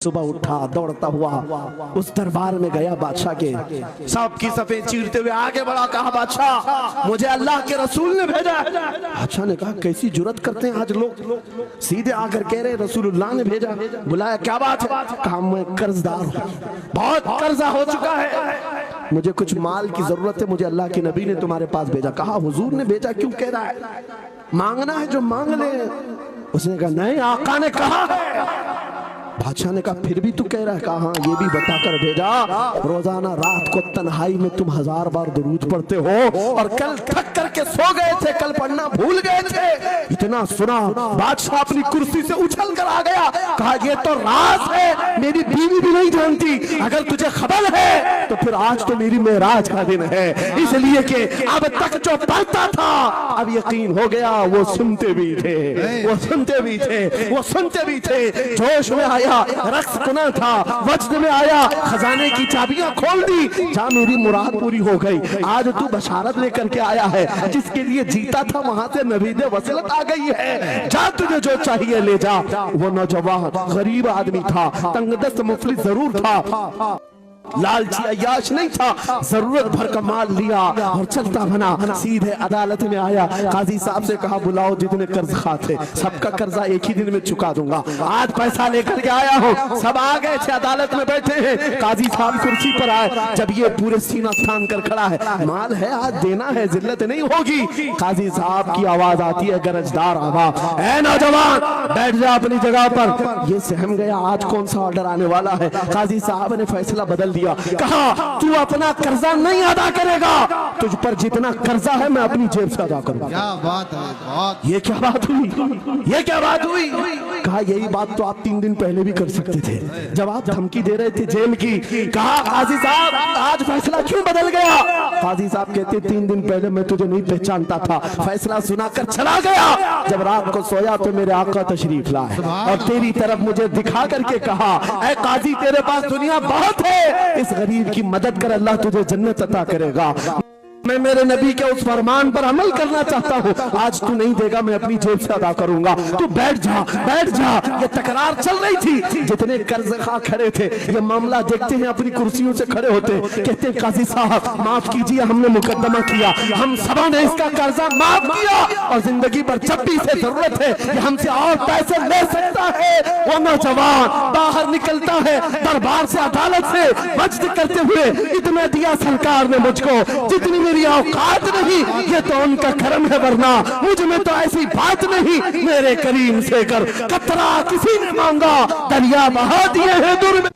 सुबह उठा दौड़ता हुआ उस दरबार में गया बादशाह के, सबकी सफेद चीरते हुए आगे बढ़ा, कहा बादशाह मुझे अल्लाह के रसूल ने भेजा। बादशाह ने कहा कैसी जुर्रत करते हैं आज लोग, सीधे आकर कह रहे रसूलुल्लाह ने भेजा। बुलाया, क्या बात है? कहा मैं कर्जदार हूं, बहुत कर्जा हो चुका है, मुझे कुछ माल की जरूरत है, मुझे अल्लाह के नबी ने तुम्हारे पास भेजा। कहा हुजूर ने भेजा, क्यों कह रहा है? मांगना है जो मांग ले। उसने कहा नहीं, आका ने कहा है। बादशाह ने कहा फिर भी तू कह रहा है? कहा हाँ, ये भी बताकर भेजा रोजाना रात को तन्हाई में तुम 1000 बार दुरूद पढ़ते हो और कल थक करके सो गए थे, कल पढ़ना भूल गए थे। इतना सुना बादशाह अपनी कुर्सी से उछल कर आ गया। कहा ये तो राज है, मेरी बीवी भी नहीं जानती, अगर तुझे खबर है तो फिर आज तो मेरी मेराज का दिन है, इसलिए कि अब तक जो पढ़ता था अब यकीन हो गया वो सुनते भी थे, वो सुनते भी थे, वो सुनते भी थे। जोश में आया, रक्स कुना था, वजद में आया, खजाने की चाबियां खोल दी, जा मेरी मुराद पूरी हो गई। आज तू बशारत लेकर के आया है, जिसके लिए जीता था वहां से नवीद वसीलत आ गई है, जा तुझे जो चाहिए ले जा। वो नौजवान गरीब आदमी था, तंगदस्त मुफलिस जरूर था, लालची अय्याश नहीं था, जरूरत भर का माल लिया और चलता बना, सीधे अदालत में आया। काजी साहब से कहा बुलाओ जितने कर्ज खा थे, सबका कर्जा एक ही दिन में चुका दूंगा, आज पैसा लेकर के आया हूँ। सब आ गए थे, अदालत में बैठे हैं। काजी साहब कुर्सी पर आए, जब ये पूरे सीना थान कर खड़ा है, माल है आज देना है, जिल्लत नहीं होगी। काजी साहब की आवाज आती है, गरजदार आवाज, ऐ नौजवान बैठ जा अपनी जगह पर। ये सहम गया, आज कौन सा ऑर्डर आने वाला है। काजी साहब ने फैसला बदल दिया, कहा तू अपना कर्जा नहीं अदा करेगा, तुझ पर जितना कर्जा है मैं अपनी जेब से अदा करूंगा। क्या बात है, बात ये क्या बात हुई, ये क्या बात हुई? कहा यही बात तो आप 3 दिन पहले भी कर सकते थे, जब आप धमकी दे रहे थे जेल की। कहा काजी साहब आज फैसला क्यों बदल गया? काजी साहब कहते 3 दिन पहले मैं तुझे नहीं पहचानता था, फैसला सुनाकर चला गया, जब रात को सोया तो मेरे आका तशरीफ लाए और तेरी तरफ मुझे दिखा करके कहा, ऐ काजी तेरे पास दुनिया बहुत है, इस गरीब की मदद कर, अल्लाह तुझे जन्नत अता करेगा। मैं मेरे नबी के उस फरमान पर अमल करना चाहता हूँ, आज तू नहीं देगा मैं अपनी जेब से अदा करूंगा, तू बैठ जा, बैठ जा। ये तकरार चल रही थी, जितने कर्ज खा खड़े थे ये मामला देखते हैं अपनी कुर्सियों से खड़े होते, कहते काजी साहब माफ कीजिए, हमने मुकदमा किया, हम सबों ने इसका कर्जा माफ किया और जिंदगी भर जब भी इसे जरूरत है ये हमसे और पैसे ले सकता है। वो नौजवान बाहर निकलता है दरबार से, अदालत से, वज्द करते हुए, इतना दिया सरकार ने मुझको जितनी मेरी औकात नहीं, ये तो उनका करम है, वरना मुझ में तो ऐसी बात नहीं। मेरे करीम से कर कतरा किसी ने मांगा, दरिया बहा दिए हैं दूर में।